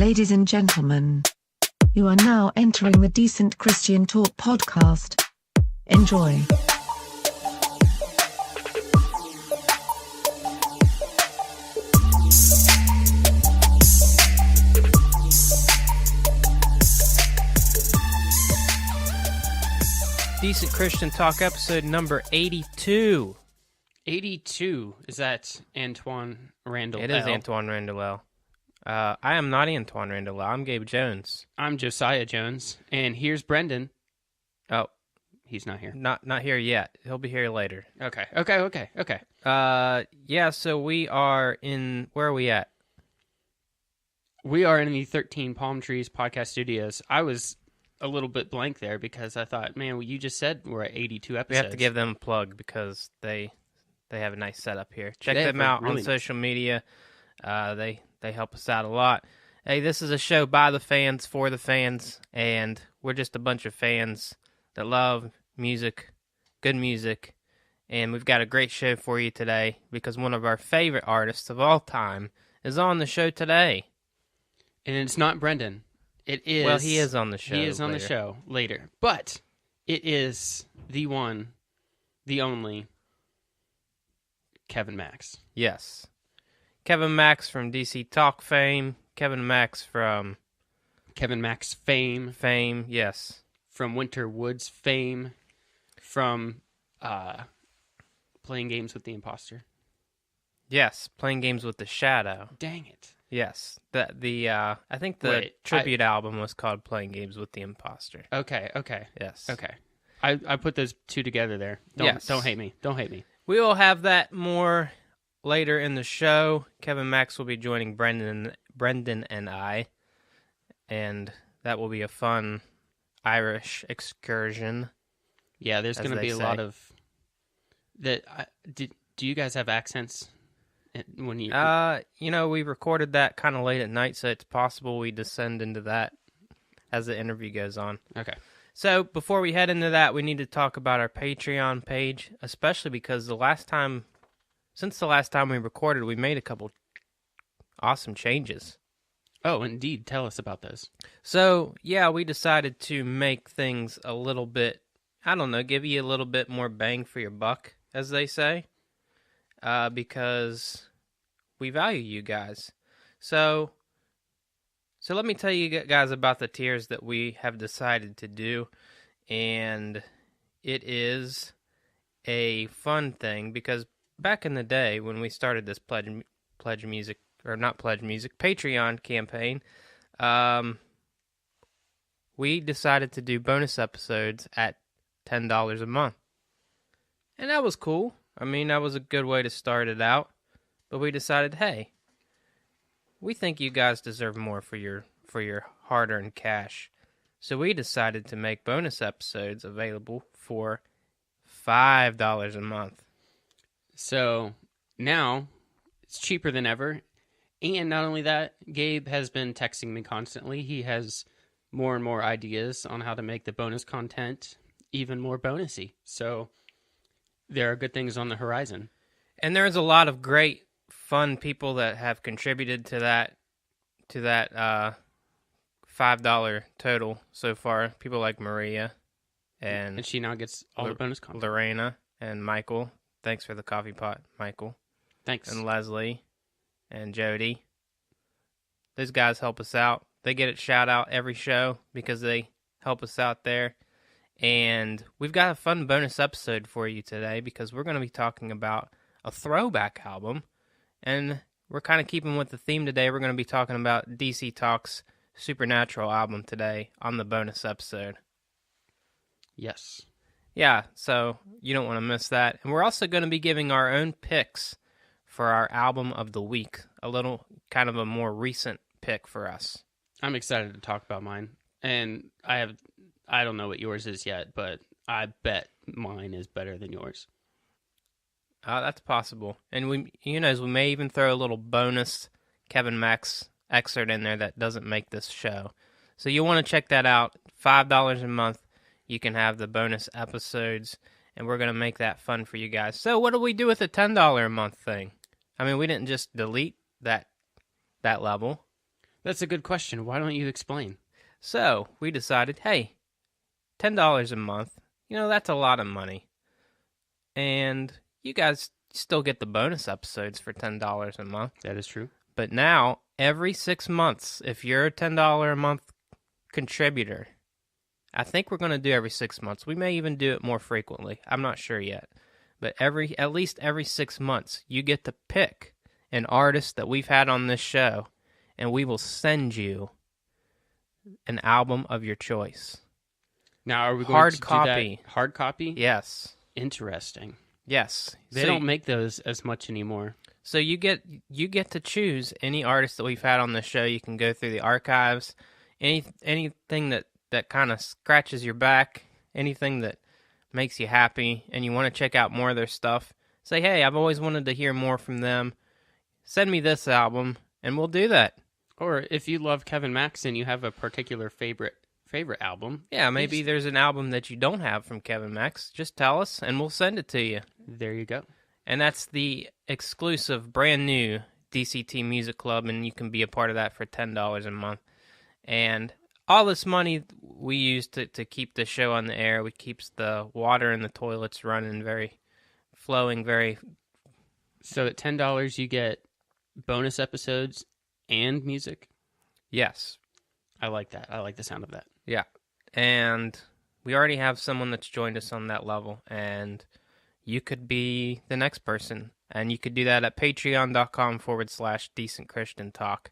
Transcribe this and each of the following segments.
Ladies and gentlemen, you are now entering the Decent Christian Talk podcast. Enjoy. Decent Christian Talk episode number 82. 82. Is that Antoine Randall? It is Antoine Randall. I am not Antoine Randall. I'm Gabe Jones. I'm Josiah Jones, and here's Brendan. Oh, he's not here. Not here yet. He'll be here later. Okay. Yeah, so we are in, where are we at? We are in the 13 Palm Trees podcast studios. I was a little bit blank there because I thought, man, you just said we're at 82 episodes. We have to give them a plug because they have a nice setup here. Check They them have a out really on social media. They help us out a lot. Hey, this is a show by the fans, for the fans, and we're just a bunch of fans that love music, good music, and we've got a great show for you today because one of our favorite artists of all time is on the show today. And it's not Brendan. It is. Well, he is on the show. He is on later. the show later. But it is the one, the only, Kevin Max. Yes. Kevin Max from DC Talk fame. Kevin Max from Kevin Max fame. Fame, yes. From Winter Woods fame. From playing games with the imposter. Yes, playing games with the shadow. Dang it. Yes, I think the tribute album was called "Playing Games with the Imposter." Okay. Yes. Okay. I put those two together there. Don't hate me. Don't hate me. We will have that more later in the show. Kevin Max will be joining Brendan and I, and that will be a fun Irish excursion. Yeah, there's going to be a lot of that. Do you guys have accents? When you we recorded that kind of late at night, so it's possible we descend into that as the interview goes on. Okay. So before we head into that, we need to talk about our Patreon page, especially because since the last time we recorded, we made a couple awesome changes. Oh, indeed. Tell us about those. So, yeah, we decided to make things a little bit, give you a little bit more bang for your buck, as they say. Because we value you guys. So let me tell you guys about the tiers that we have decided to do, and it is a fun thing because back in the day when we started this Patreon campaign, we decided to do bonus episodes at $10 a month, and that was cool. I mean, that was a good way to start it out, but we decided, hey, we think you guys deserve more for your hard-earned cash, so we decided to make bonus episodes available for $5 a month. So now it's cheaper than ever, and not only that, Gabe has been texting me constantly. He has more and more ideas on how to make the bonus content even more bonusy. So there are good things on the horizon. And there's a lot of great, fun people that have contributed to that $5 total so far. People like Maria. And she now gets all the bonus content. Lorena and Michael. Thanks for the coffee pot, Michael. Thanks. And Leslie and Jody. Those guys help us out. They get a shout out every show because they help us out there. And we've got a fun bonus episode for you today because we're going to be talking about a throwback album. And we're kind of keeping with the theme today. We're going to be talking about DC Talk's Supernatural album today on the bonus episode. Yes. Yeah, so you don't want to miss that. And we're also going to be giving our own picks for our album of the week. A little kind of a more recent pick for us. I'm excited to talk about mine. And I don't know what yours is yet, but I bet mine is better than yours. That's possible. And we may even throw a little bonus Kevin Max excerpt in there that doesn't make this show. So you'll want to check that out. $5 a month. You can have the bonus episodes, and we're going to make that fun for you guys. So what do we do with the $10 a month thing? I mean, we didn't just delete that level. That's a good question. Why don't you explain? So we decided, hey, $10 a month, that's a lot of money. And you guys still get the bonus episodes for $10 a month. That is true. But now, every 6 months, if you're a $10 a month contributor, I think we're going to do every 6 months. We may even do it more frequently. I'm not sure yet. But at least every 6 months, you get to pick an artist that we've had on this show, and we will send you an album of your choice. Now, are we going Hard to copy. do that? Hard copy? Yes. Interesting. Yes. They don't make those as much anymore. So you get to choose any artist that we've had on the show. You can go through the archives, anything that kind of scratches your back, anything that makes you happy, and you want to check out more of their stuff. Say, hey, I've always wanted to hear more from them. Send me this album, and we'll do that. Or if you love Kevin Max and you have a particular favorite album. Yeah, maybe there's an album that you don't have from Kevin Max. Just tell us, and we'll send it to you. There you go. And that's the exclusive, brand new DCT Music Club, and you can be a part of that for $10 a month. And all this money we use to keep the show on the air. It keeps the water in the toilets running, flowing. So at $10 you get bonus episodes and music? Yes. I like that. I like the sound of that. Yeah. And we already have someone that's joined us on that level, and you could be the next person. And you could do that at patreon.com/Decent Christian Talk.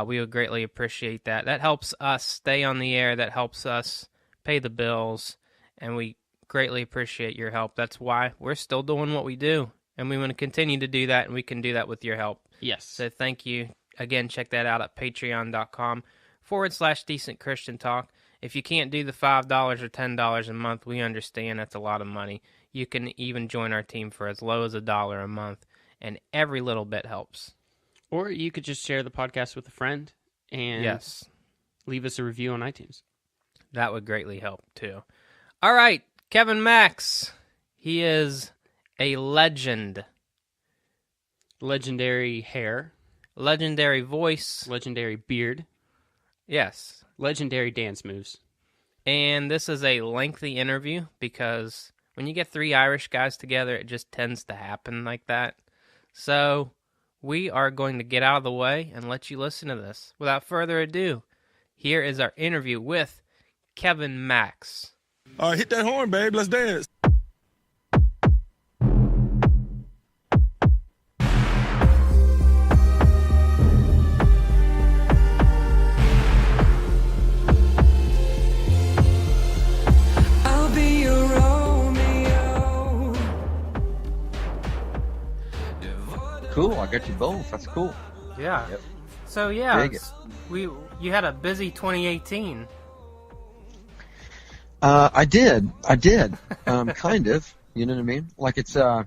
We would greatly appreciate that. That helps us stay on the air. That helps us pay the bills. And we greatly appreciate your help. That's why we're still doing what we do. And we want to continue to do that, and we can do that with your help. Yes. So thank you. Again, check that out at patreon.com/Decent Christian Talk. If you can't do the $5 or $10 a month, we understand that's a lot of money. You can even join our team for as low as $1 a month, and every little bit helps. Or you could just share the podcast with a friend and leave us a review on iTunes. That would greatly help, too. All right, Kevin Max. He is a legend. Legendary hair. Legendary voice. Legendary beard. Yes. Legendary dance moves. And this is a lengthy interview because when you get three Irish guys together, it just tends to happen like that. So we are going to get out of the way and let you listen to this. Without further ado, here is our interview with Kevin Max. All right, hit that horn, babe. Let's dance. Cool, I got you both. That's cool. Yeah. Yep. So yeah, Dig it. you had a busy 2018. I did. Kind of. You know what I mean? Like it's all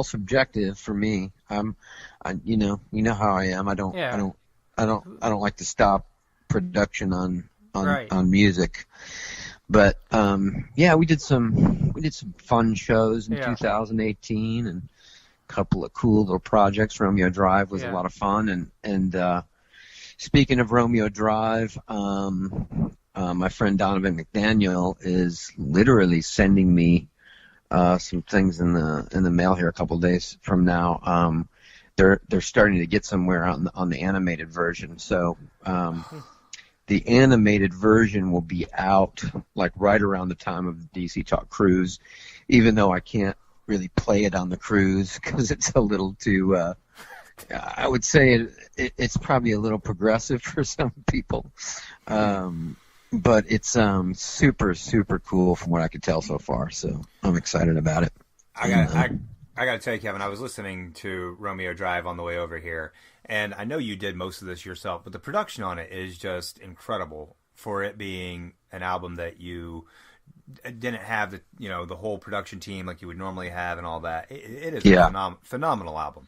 subjective for me. You know how I am. I don't like to stop production on music. But yeah, we did some fun shows in 2018 and a couple of cool little projects. Romeo Drive was a lot of fun, and speaking of Romeo Drive, my friend Donovan McDaniel is literally sending me some things in the mail here a couple of days from now. They're starting to get somewhere on the animated version, so the animated version will be out like right around the time of the DC Talk cruise, even though I can't really play it on the cruise because it's a little too I would say it's probably a little progressive for some people, but it's super cool from what I could tell so far, so I'm excited about it. I gotta tell you, Kevin, I was listening to Romeo Drive on the way over here, and I know you did most of this yourself, but the production on it is just incredible for it being an album that you didn't have the whole production team like you would normally have and all that. It is a phenomenal album.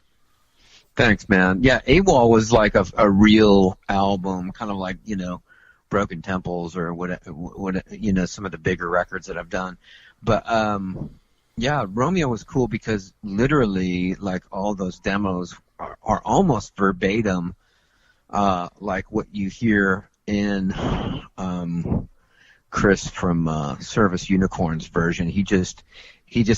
Thanks, man. Yeah, AWOL was like a real album, kind of like, Broken Temples or what some of the bigger records that I've done. But yeah, Romeo was cool because literally like all those demos are almost verbatim like what you hear in Chris from Service Unicorn's version. He just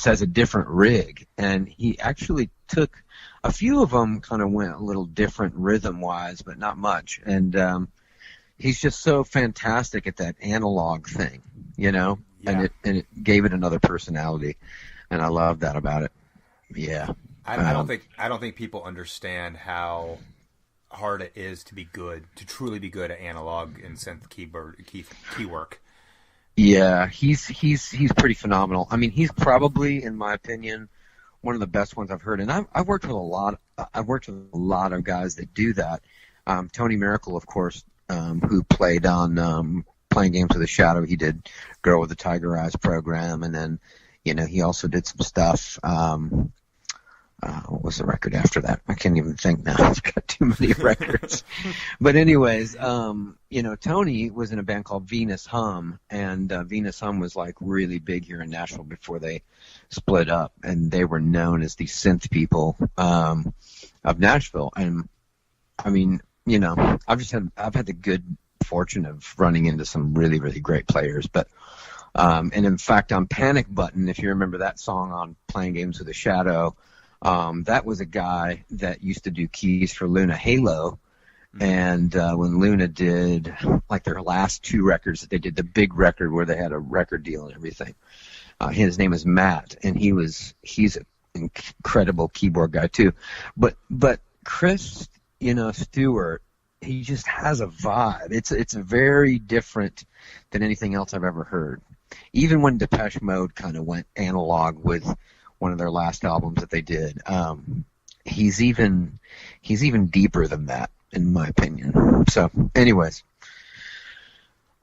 has a different rig, and he actually took a few of them, kind of went a little different rhythm-wise, but not much. And he's just so fantastic at that analog thing, you know, and it gave it another personality, and I love that about it. Yeah. I don't think people understand how hard it is to truly be good at analog and synth key work. Yeah, he's pretty phenomenal. I mean, he's probably, in my opinion, one of the best ones I've heard. And I've worked with a lot of guys that do that. Tony Miracle, of course, who played on Playing Games with the Shadow. He did Girl with the Tiger Eyes program, and then, you know, he also did some stuff. What was the record after that? I can't even think now. I've got too many records. But anyways, you know, Tony was in a band called Venus Hum, and Venus Hum was like really big here in Nashville before they split up, and they were known as the synth people of Nashville. And I mean, you know, I've had the good fortune of running into some really, really great players. But and in fact, on Panic Button, if you remember that song on Playing Games with the Shadow, that was a guy that used to do keys for Luna Halo. And when Luna did like their last two records that they did, the big record where they had a record deal and everything, his name is Matt, and he's an incredible keyboard guy too. But Chris, you know, Stewart, he just has a vibe. It's very different than anything else I've ever heard. Even when Depeche Mode kind of went analog with one of their last albums that they did, he's even deeper than that, in my opinion. So, anyways,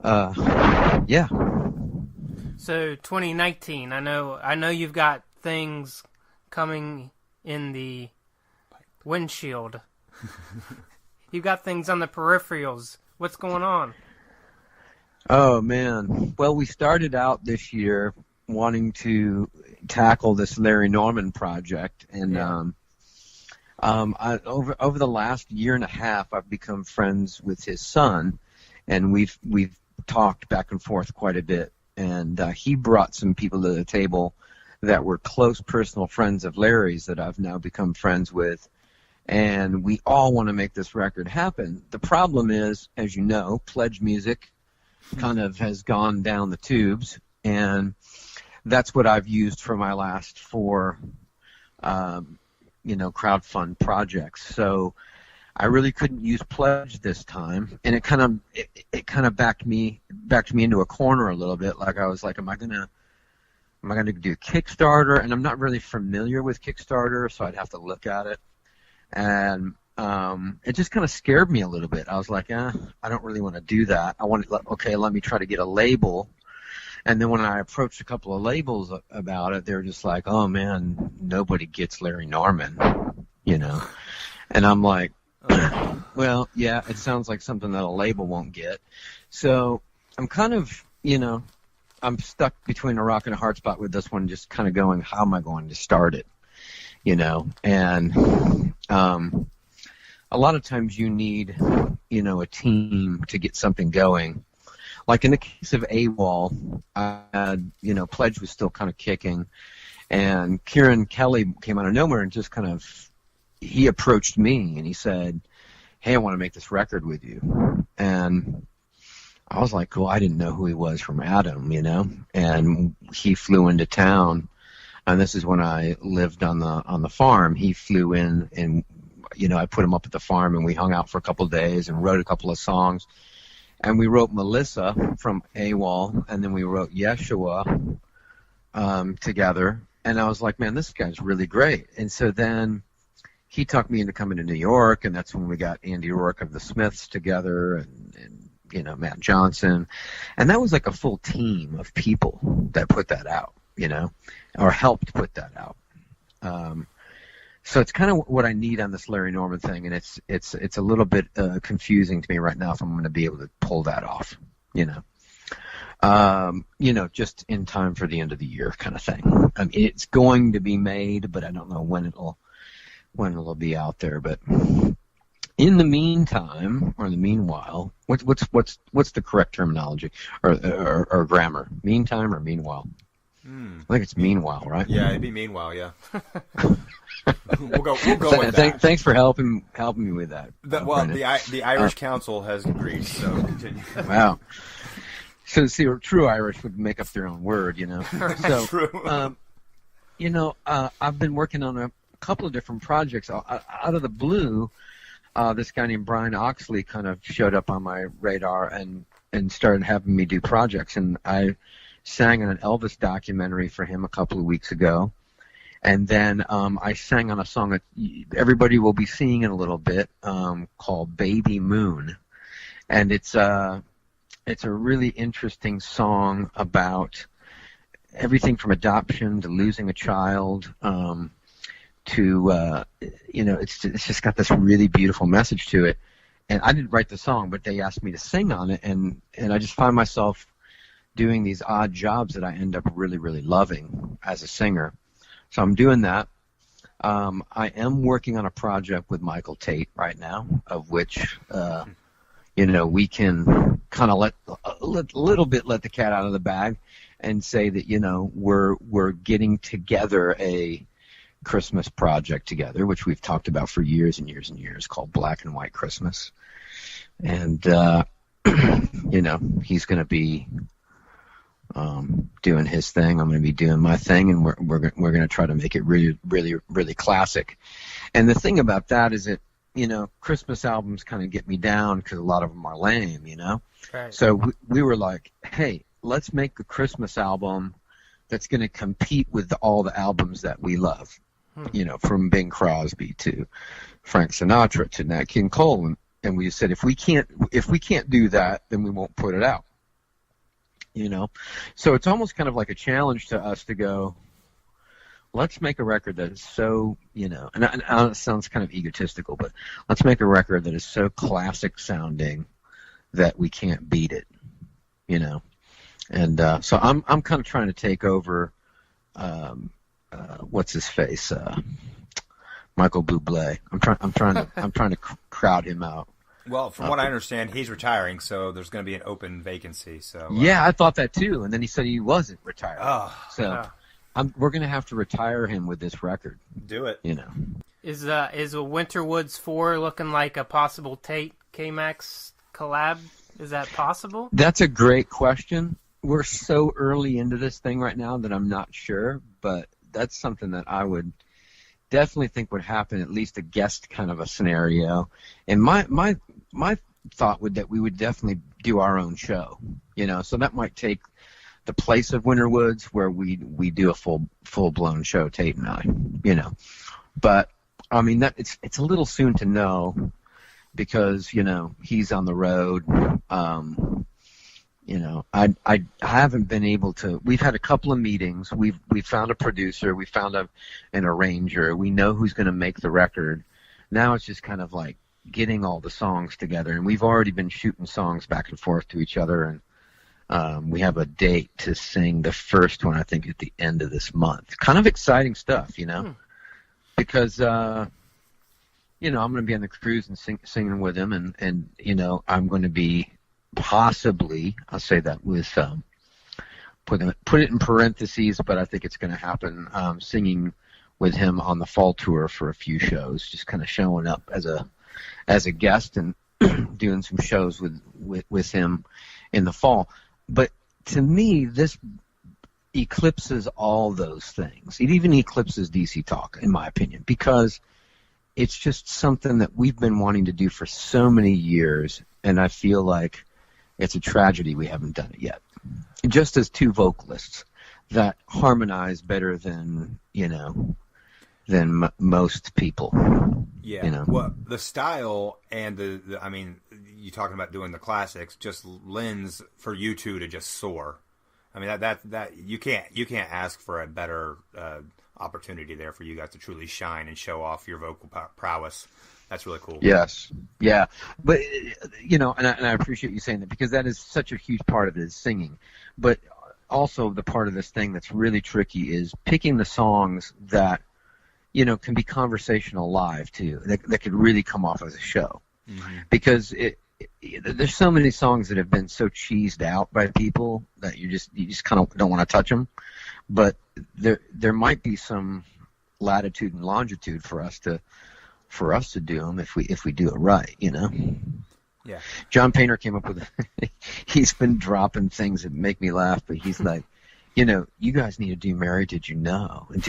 yeah. So 2019, I know you've got things coming in the windshield. You've got things on the peripherals. What's going on? Oh man. Well, we started out this year wanting to tackle this Larry Norman project, and over the last year and a half, I've become friends with his son, and we've talked back and forth quite a bit. And he brought some people to the table that were close personal friends of Larry's that I've now become friends with, and we all want to make this record happen. The problem is, as you know, Pledge Music kind of has gone down the tubes, and that's what I've used for my last four, crowdfund projects. So I really couldn't use Pledge this time, and it kind of backed me into a corner a little bit. Like I was like, am I gonna do Kickstarter? And I'm not really familiar with Kickstarter, so I'd have to look at it. And it just kind of scared me a little bit. I was like, I don't really want to do that. Let me try to get a label. And then when I approached a couple of labels about it, they were just like, oh man, nobody gets Larry Norman, you know. And I'm like, well, yeah, it sounds like something that a label won't get. So I'm kind of, I'm stuck between a rock and a hard spot with this one, just kind of going, how am I going to start it? And a lot of times you need, a team to get something going. Like in the case of AWOL, Pledge was still kind of kicking, and Kieran Kelly came out of nowhere and just he approached me and he said, hey, I want to make this record with you. And I was like, cool. I didn't know who he was from Adam, and he flew into town. And this is when I lived on the farm. He flew in, and I put him up at the farm, and we hung out for a couple of days and wrote a couple of songs. And we wrote Melissa from AWOL, and then we wrote Yeshua together. And I was like, man, this guy's really great. And so then he talked me into coming to New York, and that's when we got Andy Rourke of the Smiths together, and Matt Johnson. And that was like a full team of people that put that out, or helped put that out. So it's kind of what I need on this Larry Norman thing, and it's a little bit confusing to me right now if I'm going to be able to pull that off, just in time for the end of the year kind of thing. I mean, it's going to be made, but I don't know when it'll be out there. But in the meantime, or in the meanwhile, what's the correct terminology or grammar? Meantime or meanwhile? I think it's meanwhile, right? Yeah, it'd be meanwhile. Yeah. we'll go with that. Thanks for helping me with that. The Irish Council has agreed. So continue. Wow. So see, true Irish would make up their own word, So, True. I've been working on a couple of different projects. Out of the blue, this guy named Brian Oxley kind of showed up on my radar and started having me do projects. And I sang on an Elvis documentary for him a couple of weeks ago. And then I sang on a song that everybody will be seeing in a little bit called Baby Moon. And it's a really interesting song about everything from adoption to losing a child to it's just got this really beautiful message to it. And I didn't write the song, but they asked me to sing on it, and I just find myself doing these odd jobs that I end up really, really loving as a singer. So I'm doing that. I am working on a project with Michael Tait right now, of which we can kind of let the cat out of the bag and say that we're getting together a Christmas project together, which we've talked about for years and years and years, called Black and White Christmas. And he's going to be doing his thing. I'm going to be doing my thing, and we're going to try to make it really, really, really classic. And the thing about that is that Christmas albums kind of get me down because a lot of them are lame, Right. So we were like, hey, let's make a Christmas album that's going to compete with all the albums that we love, from Bing Crosby to Frank Sinatra to Nat King Cole. And we said, if we can't do that, then we won't put it out. So it's almost kind of like a challenge to us to go, let's make a record that is so, and it sounds kind of egotistical, but let's make a record that is so classic sounding that we can't beat it, And so I'm kind of trying to take over, what's his face, Michael Bublé. I'm trying to crowd him out. Well, from what I understand, he's retiring, so there's going to be an open vacancy. So yeah, I thought that too, and then he said he wasn't retiring. Oh, so we're going to have to retire him with this record. Do it. Is Winterwoods 4 looking like a possible Tate K-Max collab? Is that possible? That's a great question. We're so early into this thing right now that I'm not sure, but that's something that I would definitely think would happen, at least a guest kind of a scenario. And my thought would that we would definitely do our own show, so that might take the place of Winterwoods, where we do a full blown show, Tate and I, But I mean, that it's a little soon to know, because he's on the road. I haven't been able to. We've had a couple of meetings. We've found a producer. We found an arranger. We know who's going to make the record. Now it's just kind of like getting all the songs together, and we've already been shooting songs back and forth to each other, and we have a date to sing the first one, I think, at the end of this month. Kind of exciting stuff, because I'm going to be on the cruise and singing with him, and I'm going to be possibly, I'll say that with put it in parentheses, but I think it's going to happen, singing with him on the fall tour for a few shows, just kind of showing up as a guest and doing some shows with him in the fall. But to me, this eclipses all those things. It even eclipses DC Talk, in my opinion, because it's just something that we've been wanting to do for so many years, and I feel like it's a tragedy we haven't done it yet. Just as two vocalists that harmonize better than most people. Yeah. Well, the style and the I mean, you talking about doing the classics just lends for you two to just soar. I mean, that you can't ask for a better opportunity there for you guys to truly shine and show off your vocal prowess. That's really cool. Yes. Yeah. But, and I appreciate you saying that, because that is such a huge part of it, is singing. But also the part of this thing that's really tricky is picking the songs that, can be conversational live too, that could really come off as a show. because there's so many songs that have been so cheesed out by people that you just kind of don't want to touch them. But there might be some latitude and longitude for us to do them if we do it right, you know. Yeah. John Painter came up with he's been dropping things that make me laugh, but he's like, you know, you guys need to do Mary Did You Know? And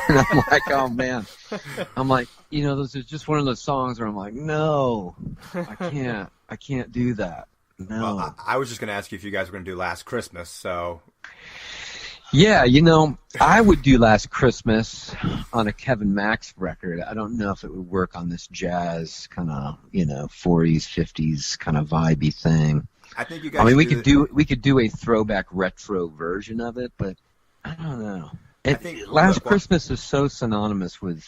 I'm like, oh man. I'm like, you know, this is just one of those songs where I'm like, no, I can't do that. No. Well, I was just going to ask you if you guys were going to do Last Christmas, so. Yeah, you know, I would do Last Christmas on a Kevin Max record. I don't know if it would work on this jazz kind of, you know, 40s, 50s kind of vibey thing. I think you guys. I mean, we could do a throwback retro version of it, but I don't know. Last Christmas is so synonymous with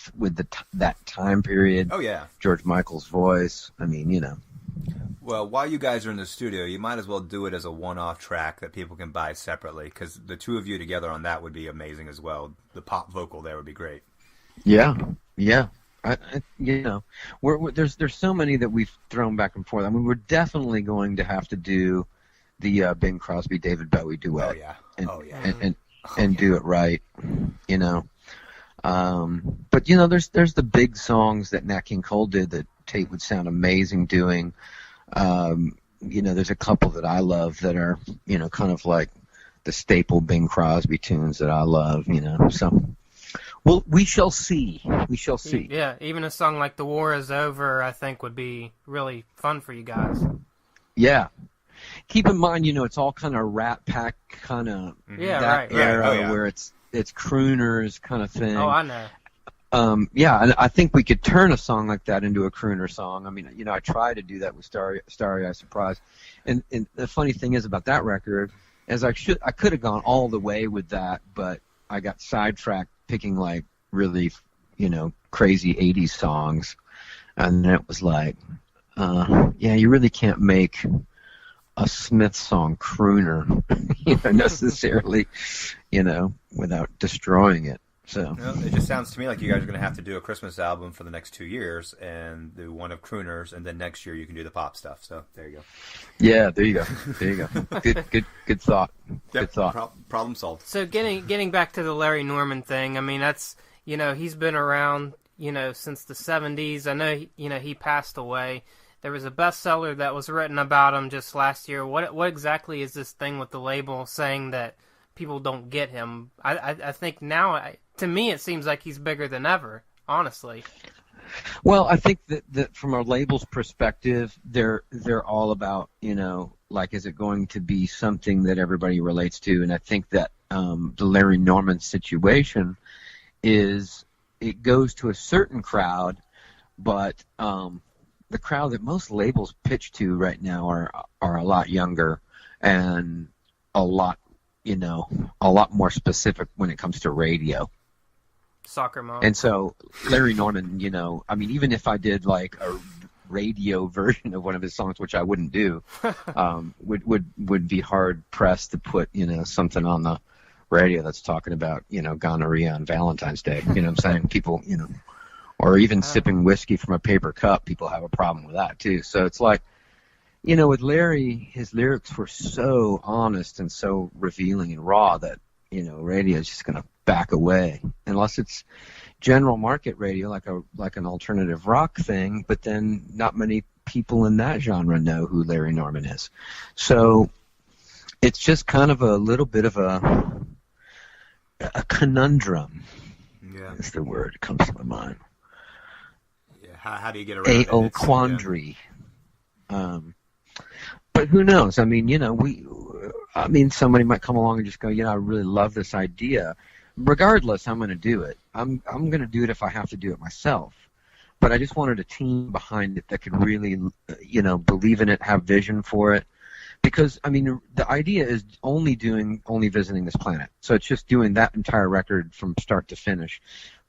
that time period. Oh yeah, George Michael's voice. I mean, you know. Well, while you guys are in the studio, you might as well do it as a one-off track that people can buy separately, because the two of you together on that would be amazing as well. The pop vocal there would be great. Yeah. You know, there's so many that we've thrown back and forth. I mean, we're definitely going to have to do the Bing Crosby David Bowie duet. And do it right, you know. But you know, there's the big songs that Nat King Cole did that Tait would sound amazing doing. You know, there's a couple that I love that are, you know, kind of like the staple Bing Crosby tunes that I love, you know. So, well, we shall see. We shall see. Yeah, even a song like "The War Is Over," I think, would be really fun for you guys. Yeah. Keep in mind, you know, it's all kind of Rat Pack kind of era where it's crooners kind of thing. Oh, I know. And I think we could turn a song like that into a crooner song. I mean, you know, I tried to do that with Starry Eye Surprise, and the funny thing is about that record is I could have gone all the way with that, but I got sidetracked picking like really, you know, crazy 80s songs, and then it was like, you really can't make a Smith song crooner, you know, necessarily, you know, without destroying it. So it just sounds to me like you guys are going to have to do a Christmas album for the next 2 years and do one of crooners, and then next year you can do the pop stuff. So there you go. Yeah, there you go. Good thought. Yep. Good thought. Problem solved. So getting back to the Larry Norman thing, I mean, that's, you know, he's been around, you know, since the 70s. I know, you know, he passed away. There was a bestseller that was written about him just last year. What exactly is this thing with the label saying that people don't get him? I think now, to me, it seems like he's bigger than ever, honestly. Well, I think that from our label's perspective, they're all about, you know, like, is it going to be something that everybody relates to? And I think that the Larry Norman situation is, it goes to a certain crowd, but the crowd that most labels pitch to right now are a lot younger and a lot more specific when it comes to radio. Soccer mom. And so Larry Norman, you know, I mean, even if I did like a radio version of one of his songs, which I wouldn't do, would be hard pressed to put, you know, something on the radio that's talking about, you know, gonorrhea on Valentine's Day. You know what I'm saying? People, you know, or even sipping whiskey from a paper cup, people have a problem with that too. So it's like, you know, with Larry, his lyrics were so honest and so revealing and raw that, you know, radio is just going to back away unless it's general market radio, like an alternative rock thing. But then not many people in that genre know who Larry Norman is. So it's just kind of a little bit of a conundrum. Yeah, is the word that comes to my mind. Yeah, how do you get around it? A old quandary. But who knows? I mean, you know, somebody might come along and just go, you know, I really love this idea. Regardless, I'm going to do it. I'm going to do it if I have to do it myself. But I just wanted a team behind it that could really, you know, believe in it, have vision for it. Because, I mean, the idea is only visiting this planet. So it's just doing that entire record from start to finish.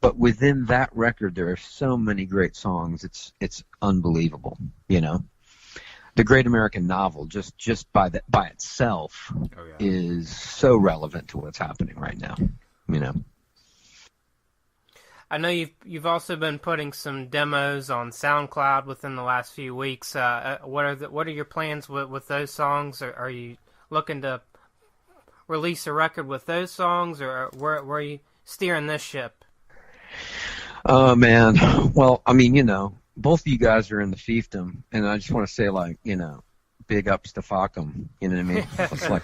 But within that record, there are so many great songs. It's unbelievable, you know. The Great American Novel, just by itself, is so relevant to what's happening right now, you know. I know you've also been putting some demos on SoundCloud within the last few weeks. What are your plans with those songs? Are you looking to release a record with those songs, or where are you steering this ship? Oh man, well, I mean, both of you guys are in the fiefdom, and I just want to say, like, big ups to Facum. You know what I mean? It's like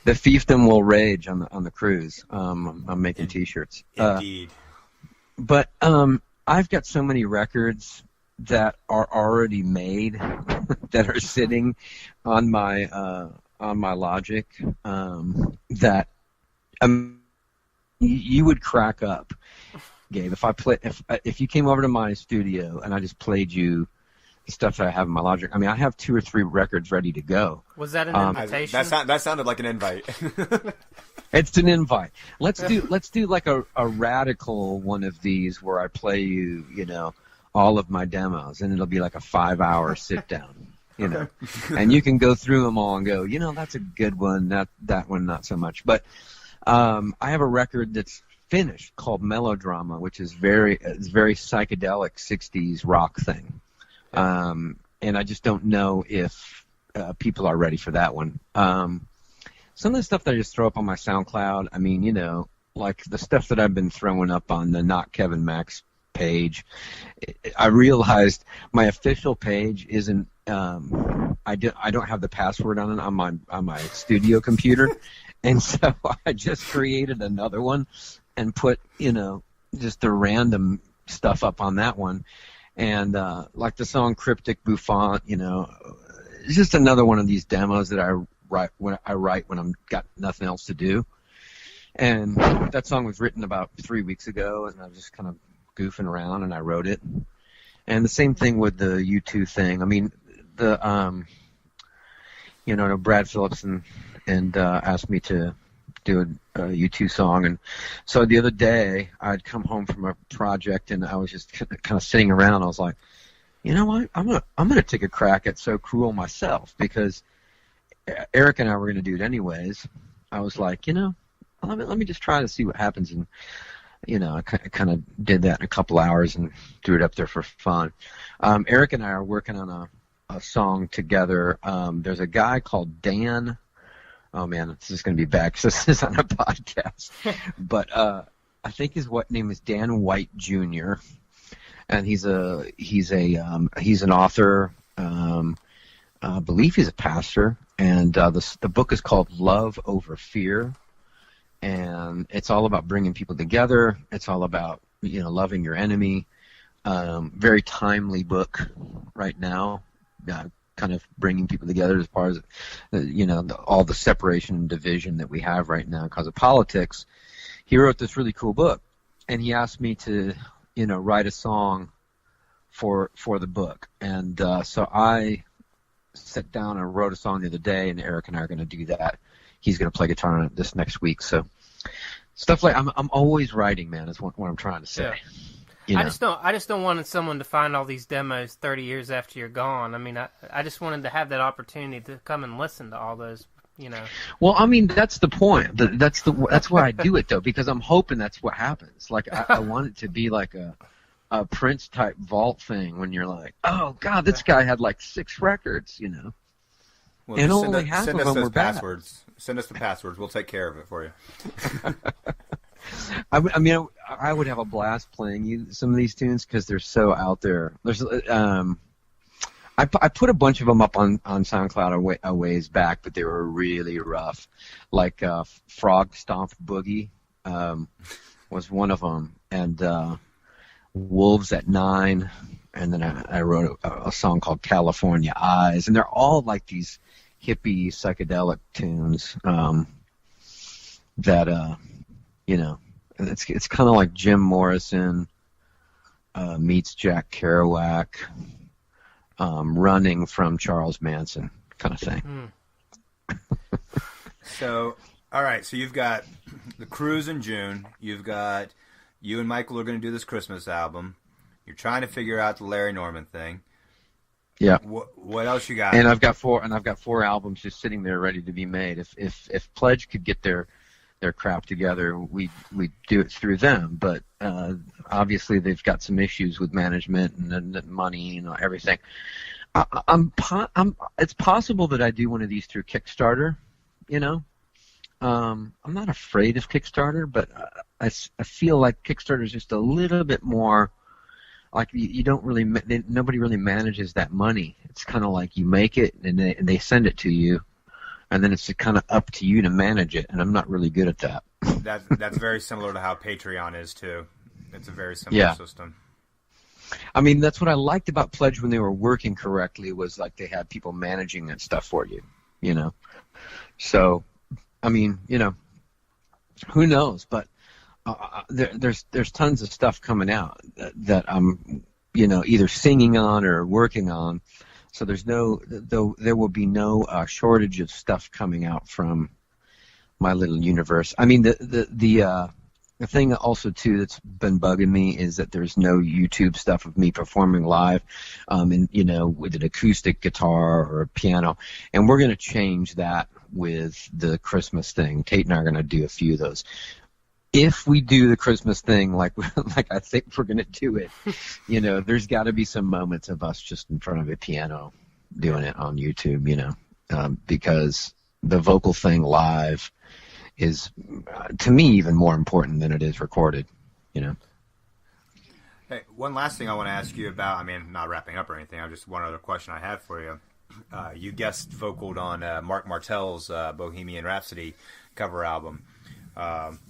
the fiefdom will rage on the cruise. I'm making T-shirts. Indeed. But I've got so many records that are already made that are sitting on my Logic that you would crack up, Gabe, if you came over to my studio and I just played you the stuff that I have in my Logic. I mean, I have 2 or 3 records ready to go. Was that an invitation? That sounded like an invite. It's an invite. Let's do like a radical one of these where I play you, all of my demos, and it'll be like a 5-hour sit down, and you can go through them all and go, that's a good one. That one, not so much. But I have a record that's finished called Melodrama, which is very psychedelic 60s rock thing. And I just don't know if people are ready for that one. Some of the stuff that I just throw up on my SoundCloud, I mean, like the stuff that I've been throwing up on the Not Kevin Max page, I realized my official page isn't, I don't have the password on it on my studio computer, and so I just created another one and put, just the random stuff up on that one. And like the song Cryptic Bouffant, it's just another one of these demos that I write when I'm got nothing else to do. And that song was written about 3 weeks ago, and I was just kind of goofing around, and I wrote it. And the same thing with the U2 thing. I mean, Brad Phillips and asked me to do a U2 song, and so the other day I'd come home from a project and I was just kind of sitting around. I was like, you know what? I'm gonna take a crack at So Cruel myself, because Eric and I were gonna do it anyways. I was like, let me just try to see what happens, and I kind of did that in a couple hours and threw it up there for fun. Eric and I are working on a song together. There's a guy called Dan. Oh man, this is going to be bad because this is on a podcast. But I think his name is Dan White Jr. and he's an author. I believe he's a pastor, and the book is called Love Over Fear, and it's all about bringing people together. It's all about loving your enemy. Very timely book right now. Kind of bringing people together as far as, all the separation and division that we have right now because of politics. He wrote this really cool book, and he asked me to, write a song for the book. And so I sat down and wrote a song the other day, and Eric and I are going to do that. He's going to play guitar on it this next week. So stuff like I'm always writing, man, is what I'm trying to say. Yeah. I just don't want someone to find all these demos 30 years after you're gone. I mean, I just wanted to have that opportunity to come and listen to all those, Well, I mean, that's the point. That's why I do it, though, because I'm hoping that's what happens. Like, I want it to be like a Prince type vault thing when you're like, oh God, this guy had like 6 records, Well, and only half of them were passwords. Send us the passwords. We'll take care of it for you. I I would have a blast playing you some of these tunes because they're so out there. There's, I put a bunch of them up on SoundCloud a ways back, but they were really rough. Like Frog Stomp Boogie was one of them, and Wolves at 9, and then I wrote a song called California Eyes, and they're all like these hippie psychedelic tunes that it's kind of like Jim Morrison meets Jack Kerouac, running from Charles Manson kind of thing. So, all right, so you've got the cruise in June. You've got you and Michael are going to do this Christmas album. You're trying to figure out the Larry Norman thing. Yeah. What else you got? And I've got 4 albums just sitting there ready to be made. If Pledge could get their their crap together, we do it through them. But obviously they've got some issues with management and money and everything. It's possible that I do one of these through Kickstarter. I'm not afraid of Kickstarter, but I feel like Kickstarter is just a little bit more like you don't really nobody really manages that money. It's kind of like you make it and they send it to you, and then it's kind of up to you to manage it. And I'm not really good at that. That's very similar to how Patreon is too. It's a very similar system. I mean, that's what I liked about Pledge when they were working correctly, was like they had people managing that stuff for you, So, I mean, who knows? But there's tons of stuff coming out that I'm, either singing on or working on. So there will be no shortage of stuff coming out from my little universe. I mean, the thing also too that's been bugging me is that there's no YouTube stuff of me performing live, with an acoustic guitar or a piano, and we're going to change that with the Christmas thing. Tate and I are going to do a few of those. If we do the Christmas thing like I think we're going to do it, there's got to be some moments of us just in front of a piano doing it on YouTube, because the vocal thing live is, to me, even more important than it is recorded, Hey, one last thing I want to ask you about, I mean, not wrapping up or anything, just one other question I have for you. You guest vocaled on Mark Martel's Bohemian Rhapsody cover album.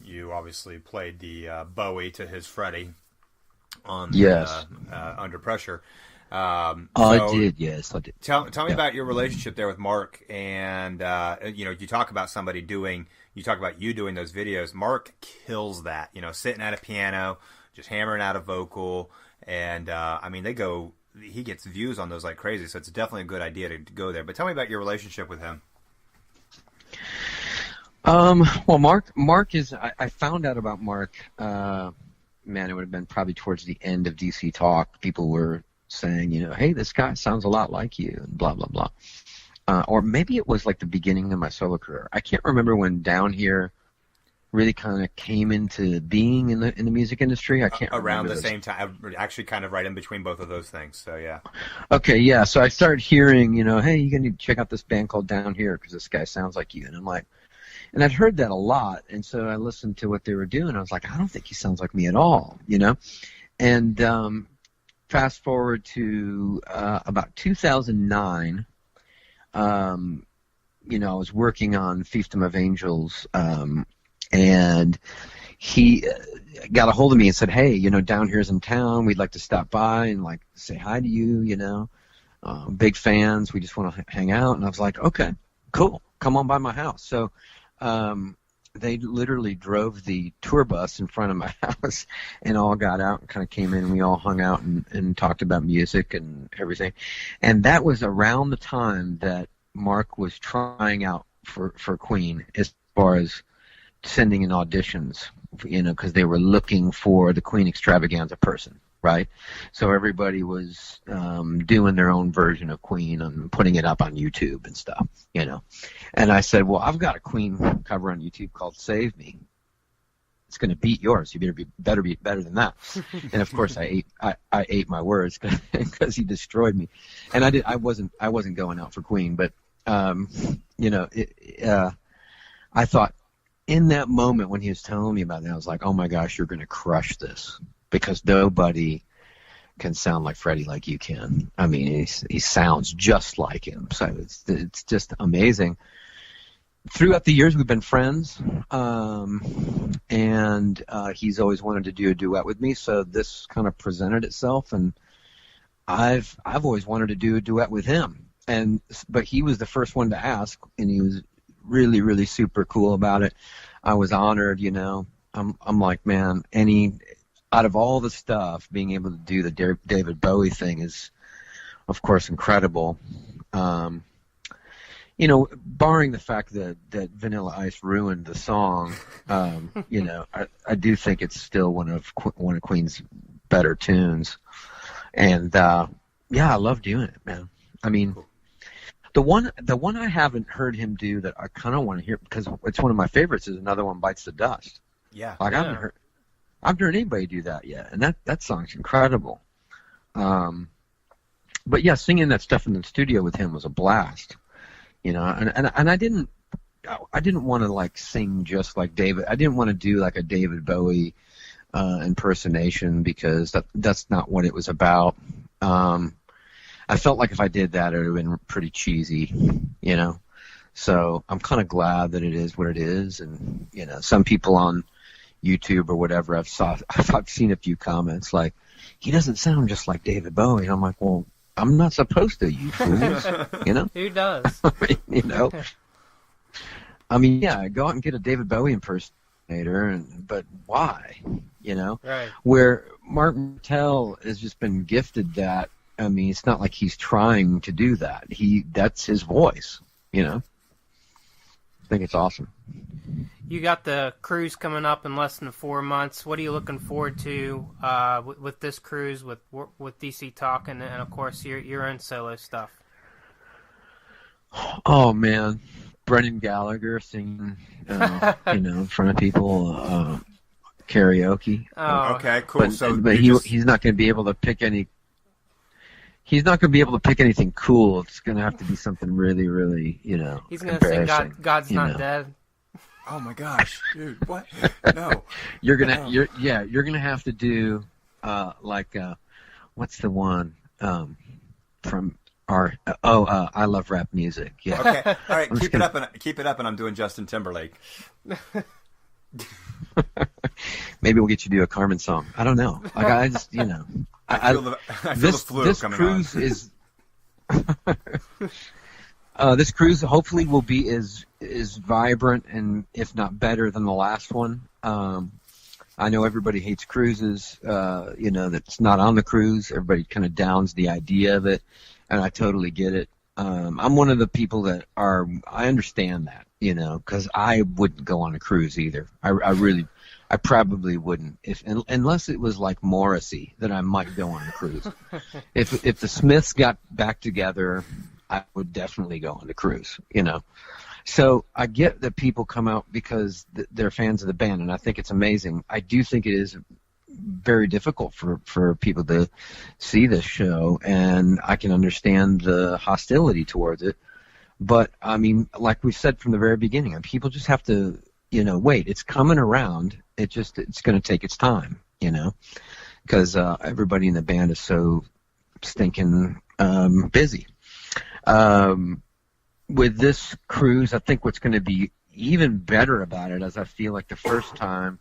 You obviously played the Bowie to his Freddie on Under Pressure. I did, yes, I did. Tell me about your relationship there with Mark, and you talk about you doing those videos. Mark kills that, sitting at a piano, just hammering out a vocal, and he gets views on those like crazy, so it's definitely a good idea to go there. But tell me about your relationship with him. Well, Mark is, I found out about Mark, it would have been probably towards the end of DC Talk. People were saying, hey, this guy sounds a lot like you, and blah, blah, blah. Or maybe it was like the beginning of my solo career. I can't remember when Down Here really kind of came into being in the music industry. I can't remember. Around the same time, actually kind of right in between both of those things, so yeah. Okay, yeah, so I started hearing, hey, you're going to need to check out this band called Down Here because this guy sounds like you. And I'm like, and I'd heard that a lot, and so I listened to what they were doing. I was like, I don't think he sounds like me at all, And fast forward to about 2009, I was working on Fiefdom of Angels, and he got a hold of me and said, hey, Down Here's in town. We'd like to stop by and like say hi to you, big fans. We just want to hang out. And I was like, okay, cool. Come on by my house. So they literally drove the tour bus in front of my house and all got out and kind of came in, and we all hung out and talked about music and everything. And that was around the time that Mark was trying out for Queen as far as sending in auditions, because they were looking for the Queen extravaganza person, right? So everybody was doing their own version of Queen and putting it up on YouTube and stuff, And I said, well, I've got a Queen cover on YouTube called Save Me. It's going to beat yours. You better be better than that. And of course, I ate my words because he destroyed me. And I wasn't going out for Queen, but I thought in that moment when he was telling me about it, I was like, oh my gosh, you're going to crush this, because nobody can sound like Freddie like you can. I mean, he sounds just like him. So it's just amazing. Throughout the years, we've been friends, and he's always wanted to do a duet with me. So this kind of presented itself, and I've always wanted to do a duet with him. But he was the first one to ask, and he was really, really super cool about it. I was honored, I'm like, man, out of all the stuff, being able to do the David Bowie thing is, of course, incredible. Barring the fact that Vanilla Ice ruined the song, I do think it's still one of Queen's better tunes. And I love doing it, man. I mean, The one I haven't heard him do that I kind of want to hear, because it's one of my favorites, is Another One Bites the Dust. Yeah. Like, I haven't heard anybody do that yet, and that song's incredible. But yeah, singing that stuff in the studio with him was a blast, you know. And I didn't want to like sing just like David. I didn't want to do like a David Bowie impersonation, because that's not what it was about. I felt like if I did that, it would have been pretty cheesy, you know. So I'm kind of glad that it is what it is, and you know, some people on YouTube or whatever, I've seen a few comments like, he doesn't sound just like David Bowie. And I'm like, well, I'm not supposed to, you fools, you know? Who does? You know? I mean, yeah, go out and get a David Bowie impersonator, but why, you know? Right. Where Mark Martel has just been gifted that. I mean, it's not like he's trying to do that. That's his voice, you know? I think it's awesome. You got the cruise coming up in less than 4 months. What are you looking forward to with this cruise, with DC Talk, and of course your own solo stuff? Oh man, Brendan Gallagher singing, you know, in front of people, karaoke. Oh, okay, cool. But he's not going to be able to pick any. He's not going to be able to pick anything cool. It's going to have to be something really, really, you know. He's going to sing "God's Not know. Dead." Oh my gosh, dude! What? No. You're gonna have to do what's the one from our I Love Rap Music. Yeah. Okay. All right. Keep it up, and I'm doing Justin Timberlake. Maybe we'll get you to do a Carmen song. I don't know. Like, I just, you know, I feel the flu this coming cruise on. is. This cruise hopefully will be as vibrant and if not better than the last one. I know everybody hates cruises, you know, that's not on the cruise. Everybody kind of downs the idea of it, and I totally get it. I'm one of the people that I understand that, you know, because I wouldn't go on a cruise either. I probably wouldn't, unless it was like Morrissey, that I might go on a cruise. If the Smiths got back together, I would definitely go on the cruise, you know. So I get that people come out because they're fans of the band, and I think it's amazing. I do think it is very difficult for people to see this show, and I can understand the hostility towards it. But, I mean, like we said from the very beginning, people just have to, you know, wait. It's coming around. It's going to take its time, you know, because everybody in the band is so stinking busy. With this cruise, I think what's going to be even better about it, as I feel like the first time,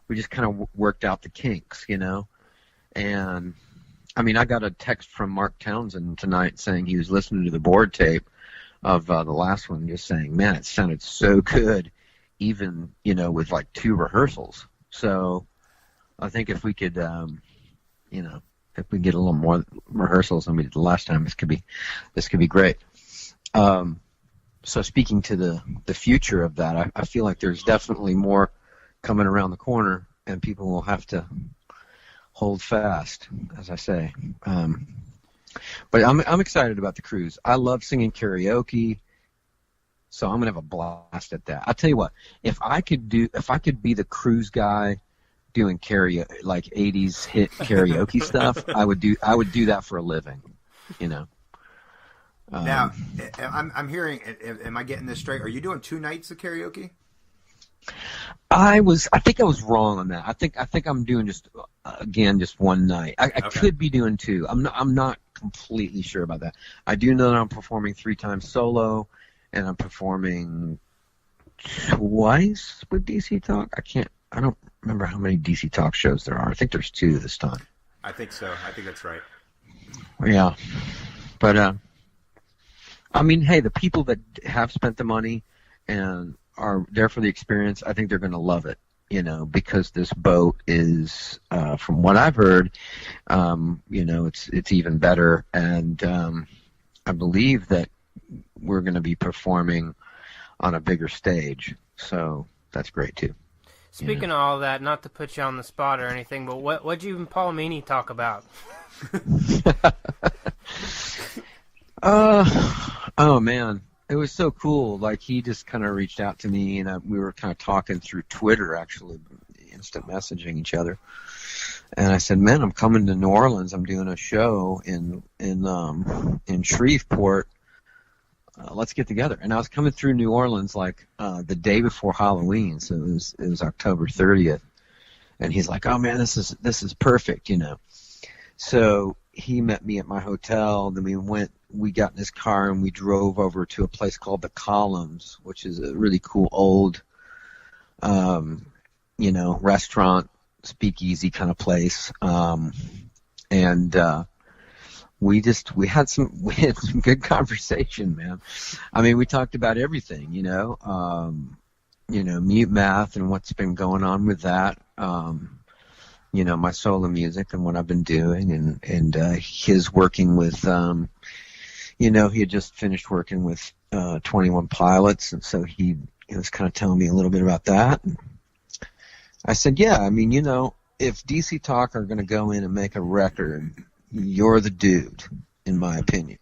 we just kind of worked out the kinks, you know. And, I mean, I got a text from Mark Townsend tonight saying he was listening to the board tape of the last one, just saying, man, it sounded so good, even, you know, with like 2 rehearsals. So I think if we could, you know, if we get a little more rehearsals than we did the last time, this could be great. So speaking to the future of that, I feel like there's definitely more coming around the corner, and people will have to hold fast, as I say. But I'm excited about the cruise. I love singing karaoke, so I'm gonna have a blast at that. I'll tell you what, if I could be the cruise guy doing karaoke, like 80s hit karaoke stuff, I would do that for a living, you know. Now, I'm hearing. Am I getting this straight? Are you doing 2 nights of karaoke? I think I was wrong on that. I think I'm doing just one night. I could be doing 2. I'm not completely sure about that. I do know that I'm performing 3 times solo, and I'm performing twice with DC Talk. I don't remember how many DC Talk shows there are. I think there's 2 this time. I think so. I think that's right. Yeah, but I mean, hey, the people that have spent the money and are there for the experience, I think they're going to love it, you know, because this boat is, from what I've heard, you know, it's even better, and I believe that we're going to be performing on a bigger stage, so that's great too. Speaking of all that, not to put you on the spot or anything, but what'd you and Paul Meany talk about? Oh man, it was so cool. Like he just kind of reached out to me, and we were kind of talking through Twitter, actually, instant messaging each other. And I said, "Man, I'm coming to New Orleans. I'm doing a show in Shreveport. Let's get together." And I was coming through New Orleans like the day before Halloween, so it was October 30th. And he's like, "Oh man, this is perfect, you know." So he met me at my hotel. Then we got in his car and we drove over to a place called the Columns, which is a really cool old, restaurant, speakeasy kind of place. We had some good conversation, man. I mean, we talked about everything, Mute Math and what's been going on with that. My solo music and what I've been doing, and his working with, he had just finished working with 21 Pilots, and so he was kind of telling me a little bit about that. And I said, yeah, I mean, if DC Talk are going to go in and make a record, you're the dude, in my opinion.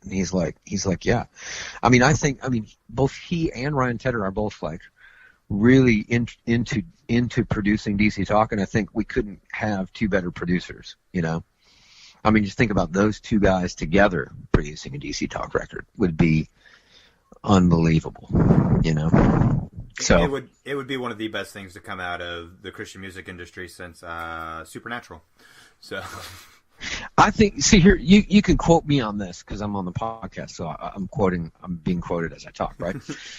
And he's like, yeah. I mean, both he and Ryan Tedder are both like really into producing DC Talk, and I think we couldn't have two better producers, I mean, just think about those two guys together producing a DC Talk record would be unbelievable, So it would be one of the best things to come out of the Christian music industry since Supernatural. So I think, see here, you can quote me on this because I'm on the podcast, so I'm being quoted as I talk, right?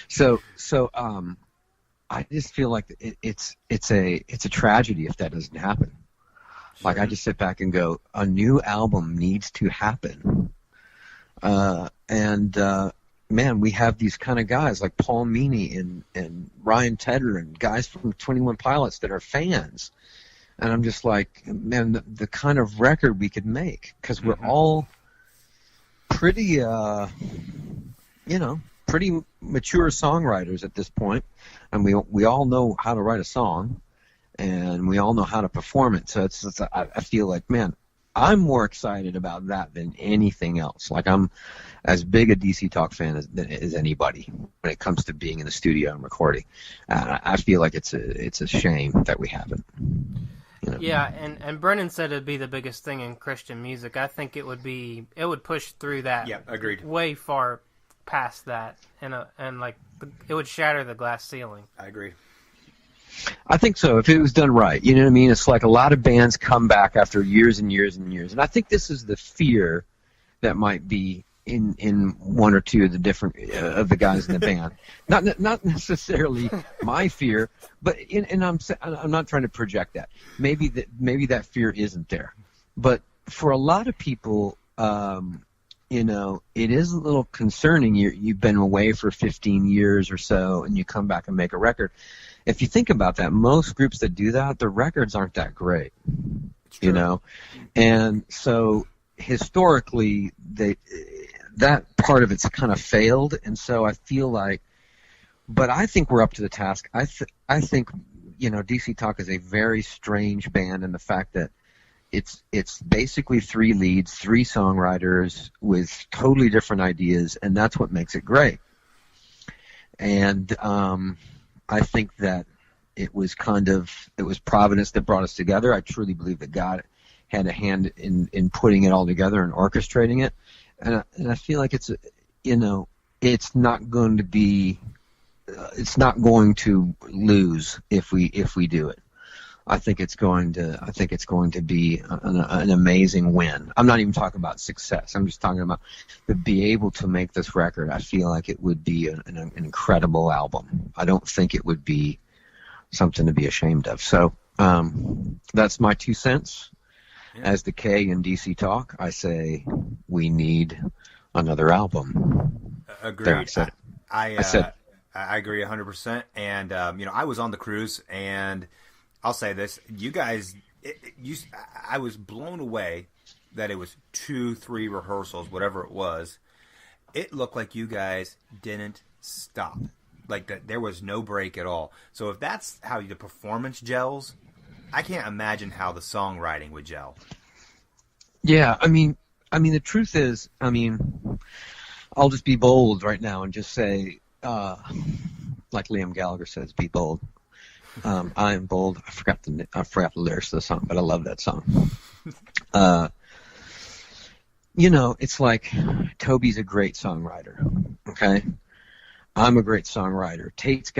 so I just feel like it's a tragedy if that doesn't happen. Sure. Like I just sit back and go, a new album needs to happen, man, we have these kind of guys like Paul Meany and Ryan Tedder and guys from 21 Pilots that are fans, and I'm just like, man, the kind of record we could make, because we're all pretty pretty mature songwriters at this point, and we all know how to write a song, and we all know how to perform it. So I feel like, man, I'm more excited about that than anything else. Like I'm as big a DC Talk fan as anybody when it comes to being in the studio and recording. I feel like it's a shame that we haven't. Yeah, and Brennan said it'd be the biggest thing in Christian music. I think it would push through that. Yeah, agreed. Way far past that, and like it would shatter the glass ceiling. I agree. I think so, if it was done right. You know what I mean? It's like a lot of bands come back after years and years and years, and I think this is the fear that might be in one or two of the different of the guys in the band. Not necessarily my fear, but I'm not trying to project that. Maybe that fear isn't there, but for a lot of people, it is a little concerning. You've been away for 15 years or so, and you come back and make a record. If you think about that, most groups that do that, the records aren't that great, and so historically that part of it's kind of failed, and so I feel like, but I think we're up to the task. I think DC Talk is a very strange band in the fact that it's basically three leads, three songwriters with totally different ideas, and that's what makes it great. And I think that it was Providence that brought us together. I truly believe that God had a hand in putting it all together and orchestrating it. And I feel like it's not going to lose if we do it. I think it's going to be an amazing win. I'm not even talking about success. I'm just talking about to be able to make this record. I feel like it would be an incredible album. I don't think it would be something to be ashamed of. So that's my 2 cents. Yeah. As the K in DC Talk, I say we need another album. Agreed. There, I said it. I agree 100%. And I was on the cruise, and I'll say this: you guys, I was blown away that it was 2-3 rehearsals, whatever it was. It looked like you guys didn't stop, like that. There was no break at all. So if that's how the performance gels, I can't imagine how the songwriting would gel. Yeah, I mean, the truth is, I'll just be bold right now and just say, like Liam Gallagher says, be bold. I am bold. I forgot the lyrics of the song, but I love that song. It's like Toby's a great songwriter. Okay, I'm a great songwriter. Tait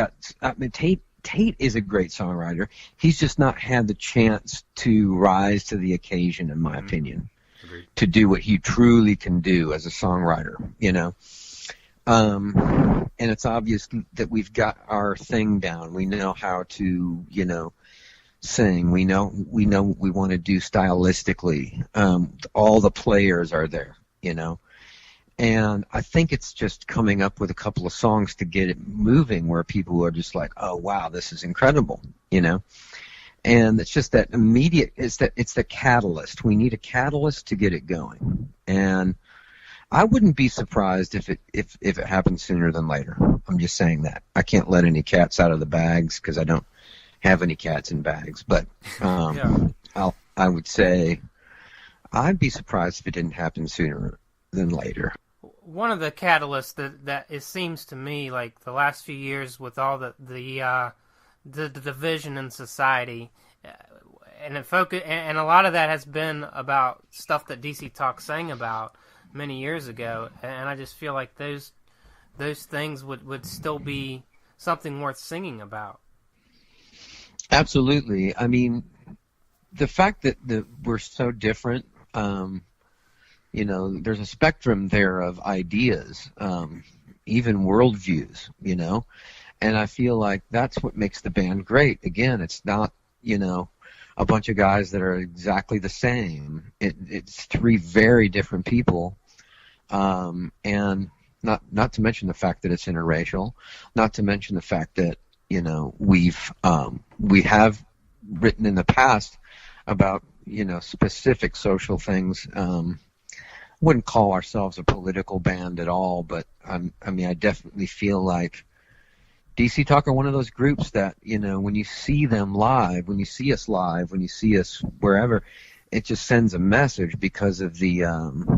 is a great songwriter. He's just not had the chance to rise to the occasion, in my opinion, to do what he truly can do as a songwriter. And it's obvious that we've got our thing down. We know how to, sing. We know what we want to do stylistically. All the players are there, And I think it's just coming up with a couple of songs to get it moving where people are just like, oh, wow, this is incredible, And it's just that immediate, it's the catalyst. We need a catalyst to get it going. And I wouldn't be surprised if it happens sooner than later. I'm just saying that. I can't let any cats out of the bags because I don't have any cats in bags. But I would say I'd be surprised if it didn't happen sooner than later. One of the catalysts that it seems to me like the last few years with all the division in society, and a lot of that has been about stuff that DC Talk sang about many years ago, and I just feel like those things would still be something worth singing about. Absolutely. I mean, the fact that we're so different, there's a spectrum there of ideas, even worldviews, and I feel like that's what makes the band great. Again, it's not, a bunch of guys that are exactly the same. It's three very different people, and not to mention the fact that it's interracial, not to mention the fact that we have written in the past about specific social things. Wouldn't call ourselves a political band at all, but I definitely feel like DC Talk are one of those groups that, when you see them live, when you see us live, when you see us wherever, it just sends a message because of the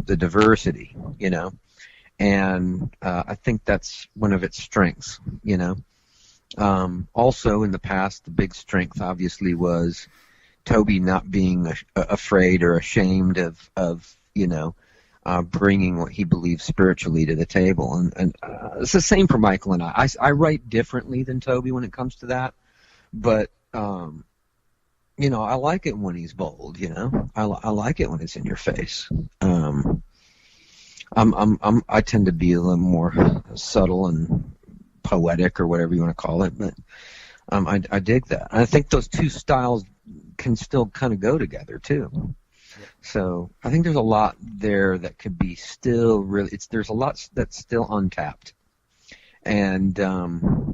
diversity, and I think that's one of its strengths, Also, in the past, the big strength obviously was Toby not being afraid or ashamed of bringing what he believes spiritually to the table, and it's the same for Michael and I. I write differently than Toby when it comes to that, but I like it when he's bold. I like it when it's in your face. I tend to be a little more subtle and poetic or whatever you want to call it, but I dig that. I think those two styles can still kind of go together too. So I think there's a lot there that could be still really. There's a lot that's still untapped, and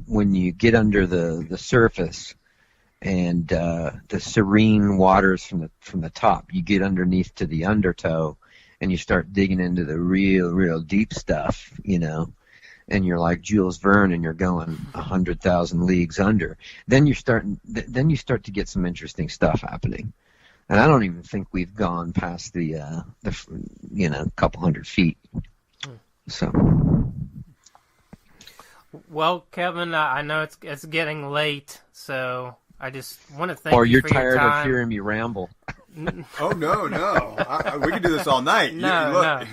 when you get under the surface and the serene waters from the top, you get underneath to the undertow, and you start digging into the real deep stuff, and you're like Jules Verne, and you're going 100,000 leagues under. Then you start to get some interesting stuff happening. And I don't even think we've gone past the couple hundred feet. So. Well, Kevin, I know it's getting late, so I just want to thank you for your time. Or you're tired of hearing me ramble. Oh no! We can do this all night. No.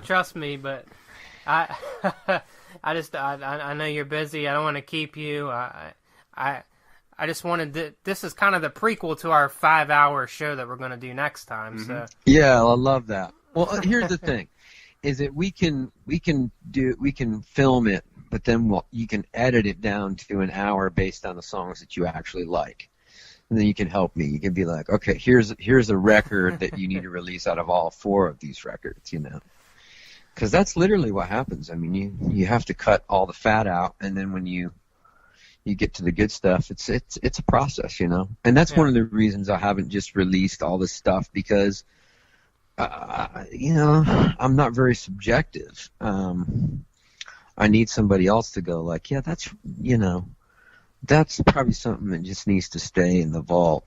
Trust me, but I know you're busy. I don't want to keep you. I just wanted this is kind of the prequel to our 5-hour show that we're going to do next time. Mm-hmm. So yeah, I love that. Well, here's the thing: is that we can film it, but then you can edit it down to an hour based on the songs that you actually like, and then you can help me. You can be like, okay, here's a record that you need to release out of all 4 of these records, because that's literally what happens. I mean, you have to cut all the fat out, and then when you get to the good stuff, it's a process, and that's one of the reasons I haven't just released all this stuff, because I'm not very subjective. I need somebody else to go like, yeah, that's probably something that just needs to stay in the vault.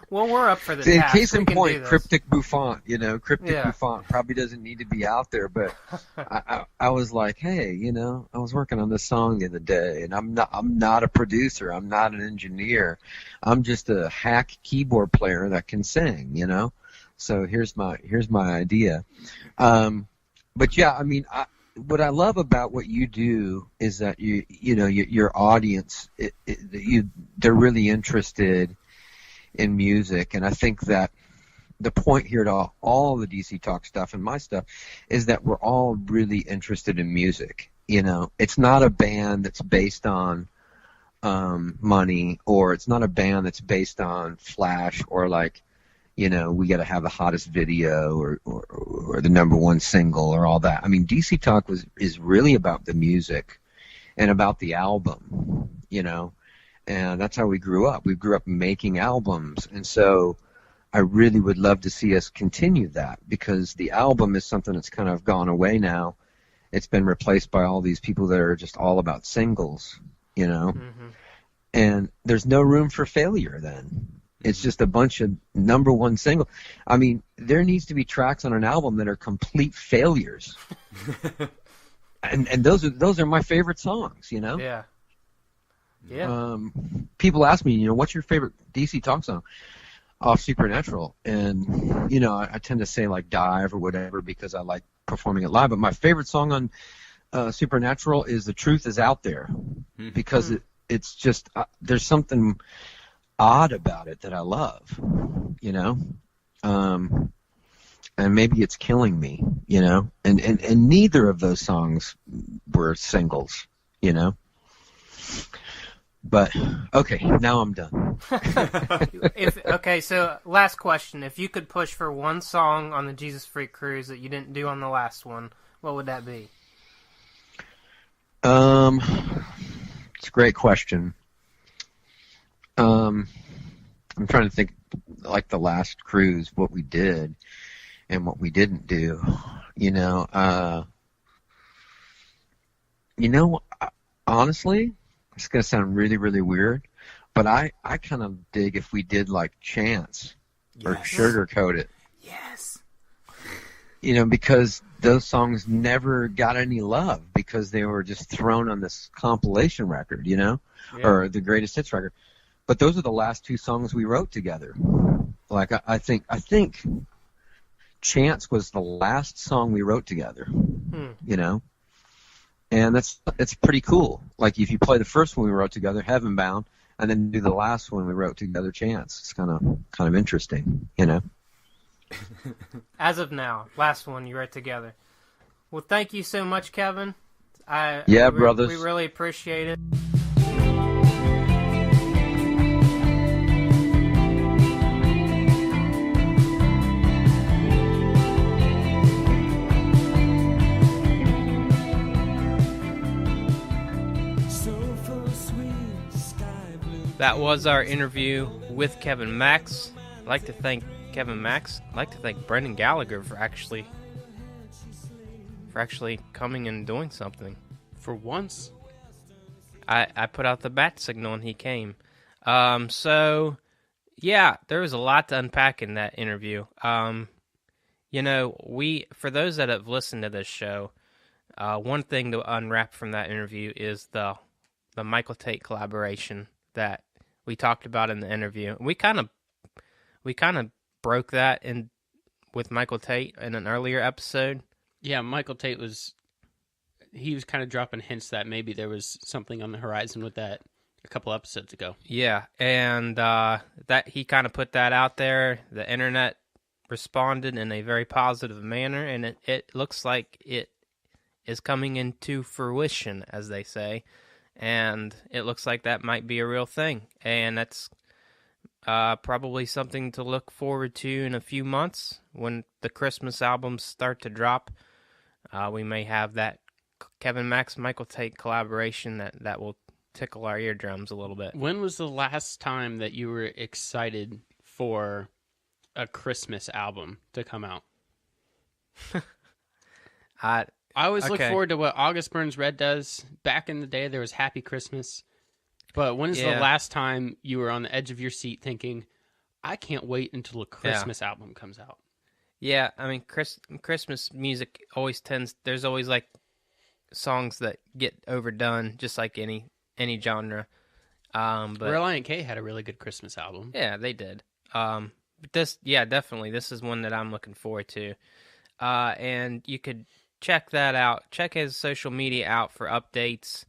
Well, we're up for the See, task. case in We can do point, this. Cryptic Bouffant, Cryptic Yeah. Bouffant probably doesn't need to be out there, but I was like, hey, I was working on this song the other day, and I'm not a producer, I'm not an engineer, I'm just a hack keyboard player that can sing, So here's my idea. But yeah, I mean, what I love about what you do is that your audience, they're really interested in music, and I think that the point here to all the DC Talk stuff and my stuff is that we're all really interested in music. It's not a band that's based on money, or it's not a band that's based on flash, or like, we got to have the hottest video or the number one single or all that. I mean, DC Talk is really about the music and about the album, and that's how we grew up. We grew up making albums, and so I really would love to see us continue that, because the album is something that's kind of gone away now. It's been replaced by all these people that are just all about singles, Mm-hmm. and there's no room for failure then. It's just a bunch of number one single. I mean, there needs to be tracks on an album that are complete failures. and those are my favorite songs, Yeah. Yeah. People ask me, what's your favorite DC Talk song off Supernatural? And, I tend to say like Dive or whatever, because I like performing it live. But my favorite song on Supernatural is The Truth Is Out There, because it's just, there's something odd about it that I love, and maybe it's killing me, and neither of those songs were singles, but okay, now I'm done. So last question. If you could push for one song on the Jesus Freak Cruise that you didn't do on the last one, what would that be? It's a great question. I'm trying to think, like the last cruise, what we did and what we didn't do. Honestly, it's going to sound really, really weird, but I kind of dig if we did like Chance or Sugarcoat It. Yes. Because those songs never got any love because they were just thrown on this compilation record, or the greatest hits record. But those are the last two songs we wrote together. Like I think Chance was the last song we wrote together. And it's pretty cool. Like if you play the first one we wrote together, Heaven Bound, and then do the last one we wrote together, Chance, it's kind of interesting, As of now, last one you wrote together. Well, thank you so much, Kevin. Brothers. We really appreciate it. That was our interview with Kevin Max. I'd like to thank Kevin Max. I'd like to thank Brendan Gallagher for actually coming and doing something. For once. I put out the bat signal and he came. So, yeah, there was a lot to unpack in that interview. For those that have listened to this show, one thing to unwrap from that interview is the Michael Tait collaboration that we talked about in the interview. We kind of broke that in with Michael Tait in an earlier episode. Yeah, Michael Tait was kind of dropping hints that maybe there was something on the horizon with that a couple episodes ago. Yeah, and that he kind of put that out there. The internet responded in a very positive manner, and it looks like it is coming into fruition, as they say. And it looks like that might be a real thing. And that's probably something to look forward to in a few months when the Christmas albums start to drop. We may have that Kevin Max, Michael Tait collaboration that will tickle our eardrums a little bit. When was the last time that you were excited for a Christmas album to come out? I always look forward to what August Burns Red does. Back in the day, there was Happy Christmas. But when is the last time you were on the edge of your seat thinking, I can't wait until a Christmas album comes out? Yeah, I mean, Christmas music always there's always like songs that get overdone, just like any genre. But Relient K had a really good Christmas album. Yeah, they did. But definitely, this is one that I'm looking forward to. And you could check that out. Check his social media out for updates.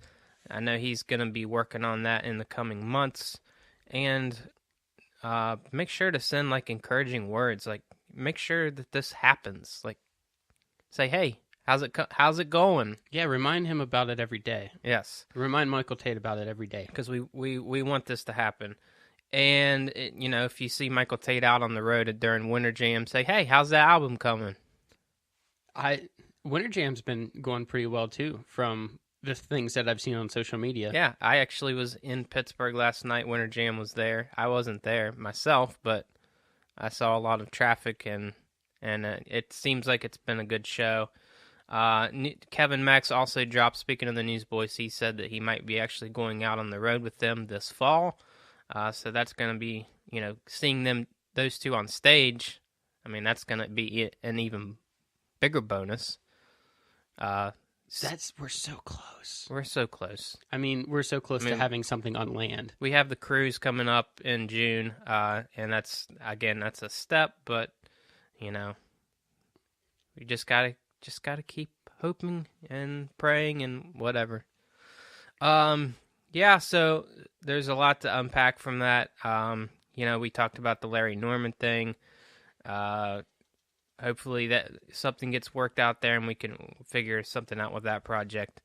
I know he's going to be working on that in the coming months. And make sure to send like encouraging words. Like, make sure that this happens. Like, say, hey, how's it going? Yeah, remind him about it every day. Yes. Remind Michael Tait about it every day. Because we want this to happen. And, if you see Michael Tait out on the road during Winter Jam, say, hey, how's that album coming? Winter Jam's been going pretty well, too, from the things that I've seen on social media. Yeah, I actually was in Pittsburgh last night. Winter Jam was there. I wasn't there myself, but I saw a lot of traffic, and it seems like it's been a good show. Kevin Max also dropped, speaking of the Newsboys, he said that he might be actually going out on the road with them this fall. So that's going to be, seeing those two on stage, I mean, that's going to be an even bigger bonus. We're so close. We're so close. I mean, we're so close to having something on land. We have the cruise coming up in June, and that's a step, but, we just gotta keep hoping and praying and whatever. Yeah, so there's a lot to unpack from that. We talked about the Larry Norman thing. Hopefully that something gets worked out there and we can figure something out with that project.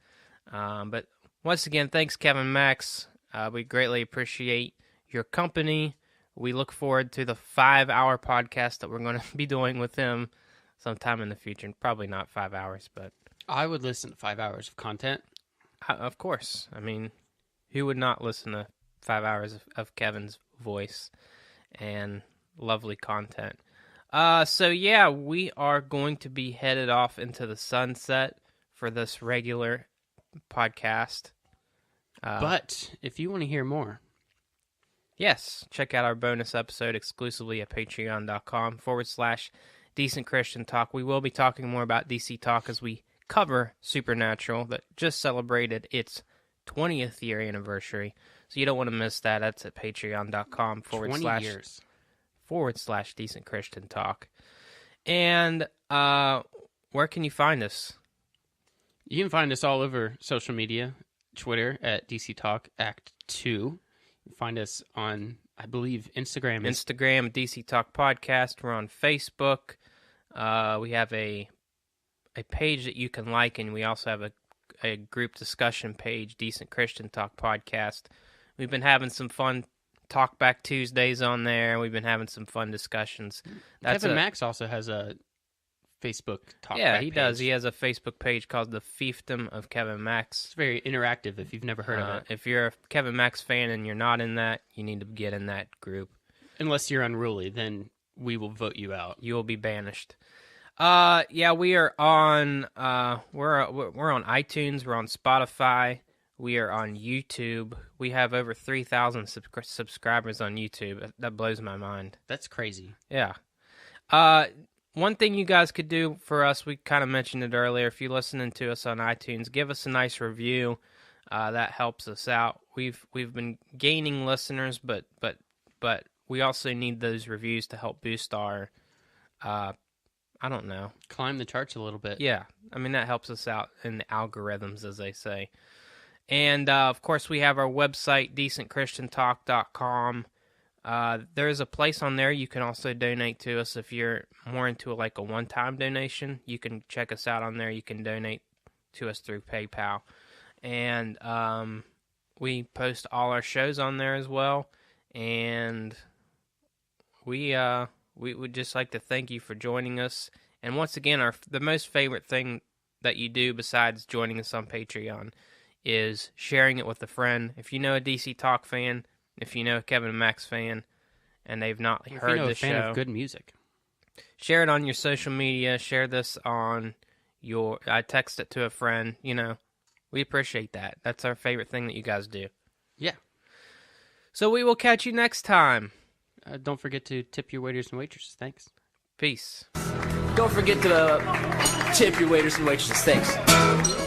But once again, thanks, Kevin Max. We greatly appreciate your company. We look forward to the 5-hour podcast that we're going to be doing with him sometime in the future. Probably not 5 hours, but I would listen to 5 hours of content. Of course. I mean, who would not listen to 5 hours of Kevin's voice and lovely content? So yeah, we are going to be headed off into the sunset for this regular podcast. But if you want to hear more, yes, check out our bonus episode exclusively at patreon.com/Decent Christian Talk. We will be talking more about DC Talk as we cover Supernatural that just celebrated its 20th year anniversary. So you don't want to miss that. That's at patreon.com/ 20 years. /Decent Christian Talk. And where can you find us? You can find us all over social media. Twitter at DC Talk Act 2. You can find us on, I believe, Instagram. Instagram, DC Talk Podcast. We're on Facebook. We have a page that you can like, and we also have a group discussion page, Decent Christian Talk Podcast. We've been having some fun Talk Back Tuesdays on there. We've been having some fun discussions. Kevin Max also has a Facebook Talk Back Yeah, he page. does. He has a Facebook page called The Fiefdom of Kevin Max. It's very interactive if you've never heard of it. If you're a Kevin Max fan and you're not in that, you need to get in that group. Unless you're unruly, then we will vote you out. You will be banished. Yeah, we are on we're on iTunes, we're on Spotify, we are on YouTube. We have over 3,000 subscribers on YouTube. That blows my mind. That's crazy. Yeah. One thing you guys could do for us, we kind of mentioned it earlier, if you're listening to us on iTunes, give us a nice review. That helps us out. We've been gaining listeners, but we also need those reviews to help boost our I don't know. Climb the charts a little bit. Yeah. I mean, that helps us out in the algorithms, as they say. And, of course, we have our website, decentchristiantalk.com. There's a place on there you can also donate to us if you're more into a one-time donation. You can check us out on there. You can donate to us through PayPal. And we post all our shows on there as well. And we would just like to thank you for joining us. And once again, the most favorite thing that you do besides joining us on Patreon is sharing it with a friend. If you know a DC Talk fan, if you know a Kevin Max fan, and they've not heard the show, fan of good music, share it on your social media. Share this on I text it to a friend. We appreciate that. That's our favorite thing that you guys do. Yeah. So we will catch you next time. Don't forget to tip your waiters and waitresses. Thanks. Peace. Don't forget to tip your waiters and waitresses. Thanks.